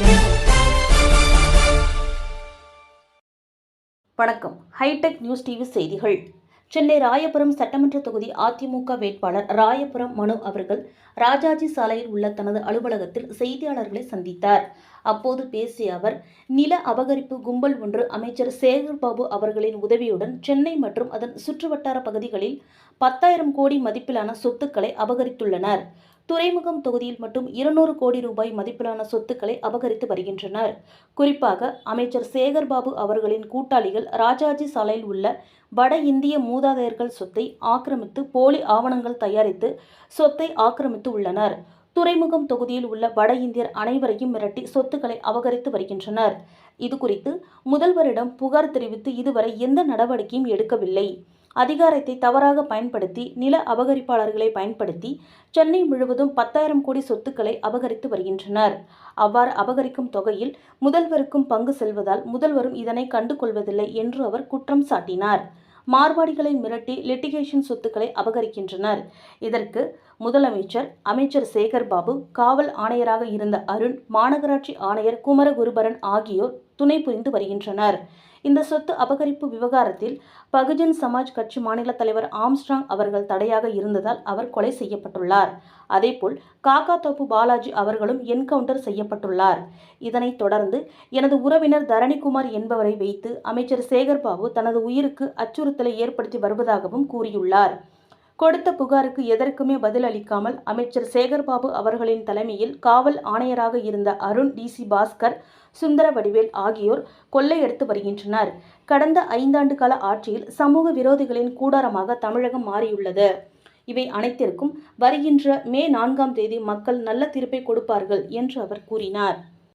watching. வணக்கம். Hitech news TV செய்திகள். சென்னை ராயபுரம் சட்டமன்ற தொகுதி அதிமுக வேட்பாளர் ராயபுரம் மனு அவர்கள் ராஜாஜி சாலையில் உள்ள தனது அலுவலகத்தில் செய்தியாளர்களை சந்தித்தார். அப்போது பேசிய அவர், நில அபகரிப்பு கும்பல் ஒன்று அமைச்சர் சேகர்பாபு அவர்களின் உதவியுடன் சென்னை மற்றும் அதன் சுற்றுவட்டார பகுதிகளில் 10,000 கோடி மதிப்பிலான சொத்துக்களை அபகரித்துள்ளனர். துறைமுகம் தொகுதியில் மட்டும் 200 கோடி ரூபாய் மதிப்பிலான சொத்துக்களை அபகரித்து வருகின்றனர். குறிப்பாக அமைச்சர் சேகர்பாபு அவர்களின் கூட்டாளிகள் ராஜாஜி சாலையில் உள்ள வட இந்திய மூதாதையர்கள் சொத்தை ஆக்கிரமித்து போலி ஆவணங்கள் தயாரித்து சொத்தை ஆக்கிரமித்து உள்ளனர். துறைமுகம் தொகுதியில் உள்ள வட இந்தியர் அனைவரையும் மிரட்டி சொத்துக்களை அபகரித்து வருகின்றனர். இதுகுறித்து முதல்வரிடம் புகார் தெரிவித்து இதுவரை எந்த நடவடிக்கையும் எடுக்கவில்லை. அதிகாரத்தை தவறாக பயன்படுத்தி நில அபகரிப்பாளர்களை பயன்படுத்தி சென்னை முழுவதும் 10,000 கோடி சொத்துக்களை அபகரித்து வருகின்றனர். அவ்வாறு அபகரிக்கும் தொகையில் முதல்வருக்கும் பங்கு செல்வதால் முதல்வரும் இதனை கண்டுகொள்வதில்லை என்று அவர் குற்றம் சாட்டினார். மார்வாடிகளை மிரட்டி லிட்டிகேஷன் சொத்துக்களை அபகரிக்கின்றனர். இதற்கு முதலமைச்சர், அமைச்சர் சேகர்பாபு, காவல் ஆணையராக இருந்த அருண், மாநகராட்சி ஆணையர் குமரகுருபரன் ஆகியோர் துணை புரிந்து வருகின்றனர். இந்த சொத்து அபகரிப்பு விவகாரத்தில் பகுஜன் சமாஜ் கட்சி மாநில தலைவர் ஆம்ஸ்ட்ராங் அவர்கள் தடையாக இருந்ததால் அவர் கொலை செய்யப்பட்டுள்ளார். அதேபோல் காக்காத்தோப்பு பாலாஜி அவர்களும் என்கவுண்டர் செய்யப்பட்டுள்ளார். இதனைத் தொடர்ந்து எனது உறவினர் தரணிக்குமார் என்பவரை வைத்து அமைச்சர் சேகர்பாபு தனது உயிருக்கு அச்சுறுத்தலை ஏற்படுத்தி வருவதாகவும் கூறியுள்ளார். கொடுத்த புகாருக்கு எதற்குமே பதில் அளிக்காமல் அமைச்சர் சேகர்பாபு அவர்களின் தலைமையில் காவல் ஆணையராக இருந்த அருண், டிசி பாஸ்கர், சுந்தரவடிவேல் ஆகியோர் கொள்ளையடித்து வருகின்றனர். கடந்த 5 ஆண்டு கால ஆட்சியில் சமூக விரோதிகளின் கூடாரமாக தமிழகம் மாறியுள்ளது. இவை அனைத்திற்கும் வருகின்ற மே 4ஆம் தேதி மக்கள் நல்ல தீர்ப்பை கொடுப்பார்கள் என்று அவர் கூறினார்.